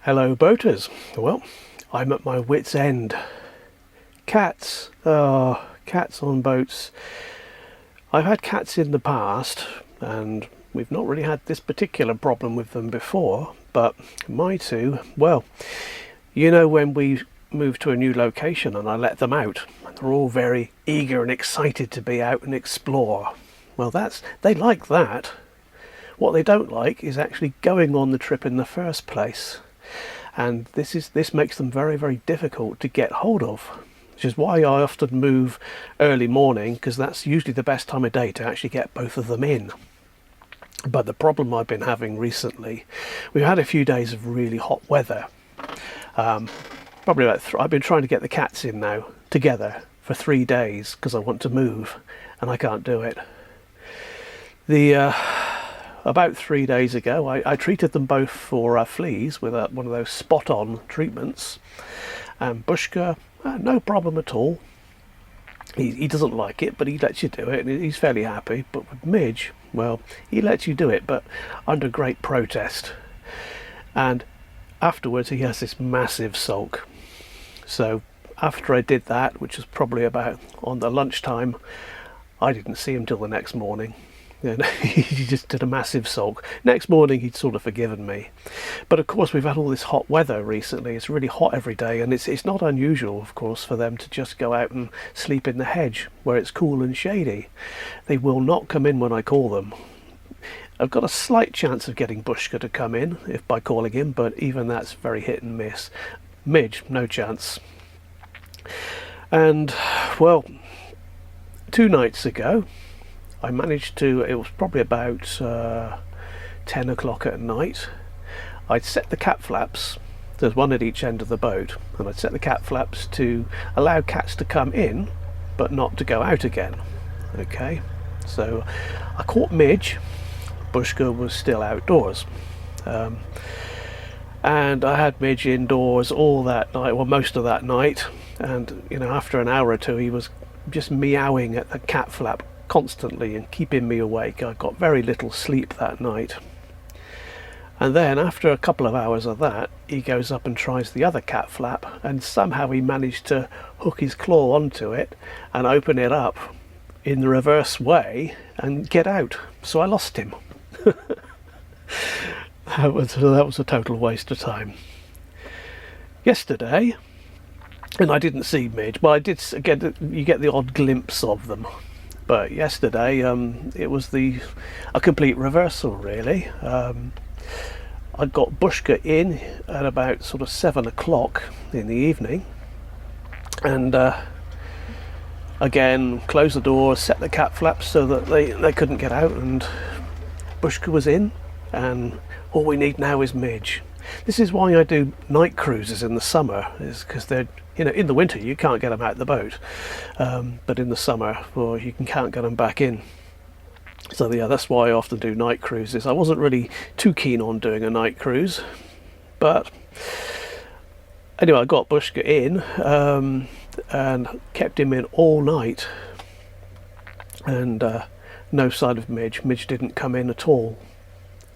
Hello boaters. Well, I'm at my wit's end. Cats. Oh, cats on boats. I've had cats in the past and we've not really had this particular problem with them before, but my two, well, you know, when we moved to a new location and I let them out, they're all very eager and excited to be out and explore. Well, they like that. What they don't like is actually going on the trip in the first place. And this makes them very, very difficult to get hold of, which is why I often move early morning, because that's usually the best time of day to actually get both of them in. But the problem I've been having recently, we've had a few days of really hot weather. Probably about I've been trying to get the cats in now together for 3 days because I want to move and I can't do it. About 3 days ago, I treated them both for fleas with one of those spot-on treatments. And Bushka, no problem at all. He doesn't like it, but he lets you do it, and he's fairly happy. But with Midge, well, he lets you do it, but under great protest. And afterwards, he has this massive sulk. So after I did that, which was probably about on the lunchtime, I didn't see him till the next morning. And he just did a massive sulk. Next morning he'd sort of forgiven me. But of course we've had all this hot weather recently. It's really hot every day, and it's not unusual, of course, for them to just go out and sleep in the hedge where it's cool and shady. They will not come in when I call them. I've got a slight chance of getting Bushka to come in if by calling him, but even that's very hit and miss. Midge, no chance. And well, 2 nights ago I managed to, it was probably about 10 o'clock at night, I'd set the cat flaps, there's one at each end of the boat, and I'd set the cat flaps to allow cats to come in but not to go out again. Okay, so I caught Midge. Bushka was still outdoors, and I had Midge indoors all that night, well, most of that night, and you know, after an hour or two he was just meowing at the cat flap constantly and keeping me awake. I got very little sleep that night. And then after a couple of hours of that, he goes up and tries the other cat flap, and somehow he managed to hook his claw onto it and open it up in the reverse way and get out. So I lost him. That was a total waste of time. Yesterday, and I didn't see Midge, but I did get, you get the odd glimpse of them. But yesterday, it was a complete reversal, really. I got Bushka in at about sort of 7 o'clock in the evening, and again closed the door, set the cat flaps so that they couldn't get out, and Bushka was in, and all we need now is Midge. This is why I do night cruises in the summer, is because they're, you know, in the winter you can't get them out of the boat, but in the summer, well, you can't get them back in. So yeah, that's why I often do night cruises. I wasn't really too keen on doing a night cruise, but anyway, I got Bushka in and kept him in all night, and no sign of Midge. Midge didn't come in at all,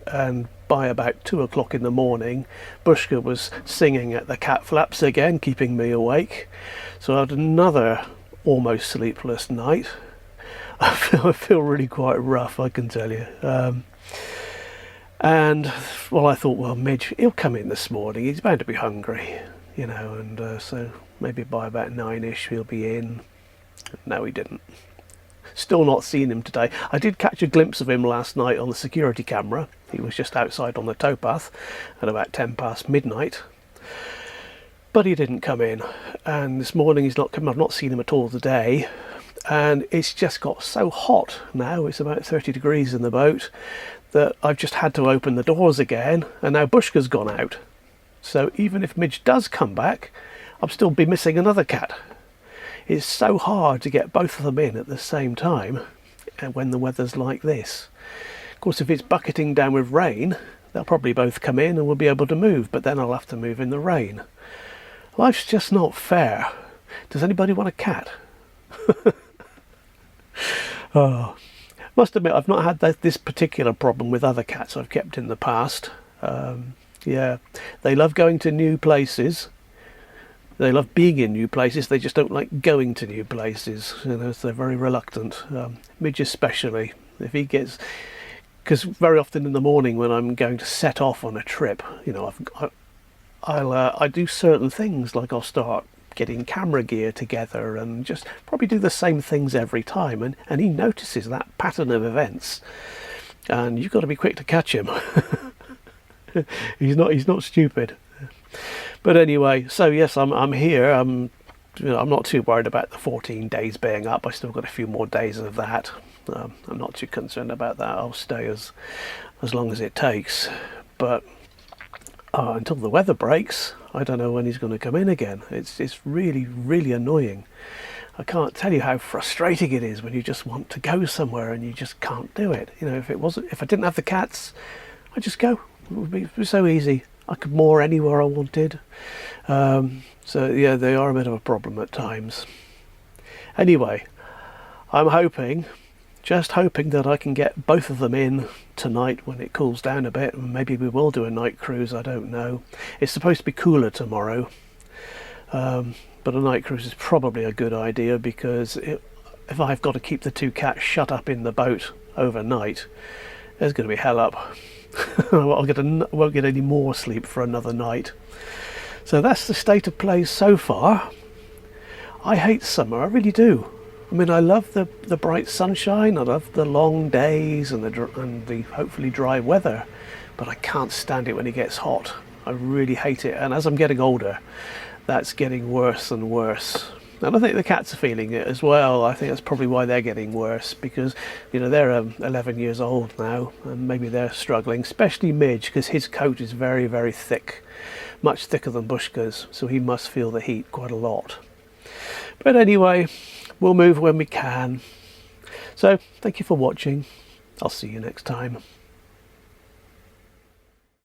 and by about 2 o'clock in the morning, Bushka was singing at the cat flaps again, keeping me awake. So I had another almost sleepless night. I feel really quite rough, I can tell you. And well, I thought, well, Midge, he'll come in this morning. He's bound to be hungry, you know, and so maybe by about 9ish he'll be in. No, he didn't. Still not seen him today. I did catch a glimpse of him last night on the security camera. He was just outside on the towpath at about 10 past midnight. But he didn't come in. And this morning he's not come. I've not seen him at all today. And it's just got so hot now. It's about 30 degrees in the boat that I've just had to open the doors again. And now Bushka's gone out. So even if Midge does come back, I'll still be missing another cat. It's so hard to get both of them in at the same time when the weather's like this. Of course, if it's bucketing down with rain, they'll probably both come in and we'll be able to move, but then I'll have to move in the rain. Life's just not fair. Does anybody want a cat? Oh, must admit, I've not had this particular problem with other cats I've kept in the past. Yeah, they love going to new places. They love being in new places. They just don't like going to new places. You know, so they're very reluctant. Midge especially. If he gets, because very often in the morning when I'm going to set off on a trip, you know, I do certain things, like I'll start getting camera gear together and just probably do the same things every time, and he notices that pattern of events, and you've got to be quick to catch him. He's not stupid. But anyway, so yes, I'm here. You know, I'm not too worried about the 14 days being up. I still got a few more days of that. I'm not too concerned about that. I'll stay as long as it takes. But until the weather breaks, I don't know when he's going to come in again. It's really, really annoying. I can't tell you how frustrating it is when you just want to go somewhere and you just can't do it. You know, if I didn't have the cats, I'd just go. It would be so easy. I could moor anywhere I wanted. So yeah, they are a bit of a problem at times. Anyway, I'm just hoping that I can get both of them in tonight when it cools down a bit, and maybe we will do a night cruise. I don't know. It's supposed to be cooler tomorrow, but a night cruise is probably a good idea, because if I've got to keep the two cats shut up in the boat overnight, there's going to be hell up. I won't get any more sleep for another night. So that's the state of play so far. I hate summer, I really do. I mean, I love the bright sunshine, I love the long days and the hopefully dry weather, but I can't stand it when it gets hot. I really hate it, and as I'm getting older, that's getting worse and worse. And I think the cats are feeling it as well. I think that's probably why they're getting worse, because, you know, they're 11 years old now, and maybe they're struggling, especially Midge, because his coat is very, very thick, much thicker than Bushka's, so he must feel the heat quite a lot. But anyway, we'll move when we can. So, thank you for watching. I'll see you next time.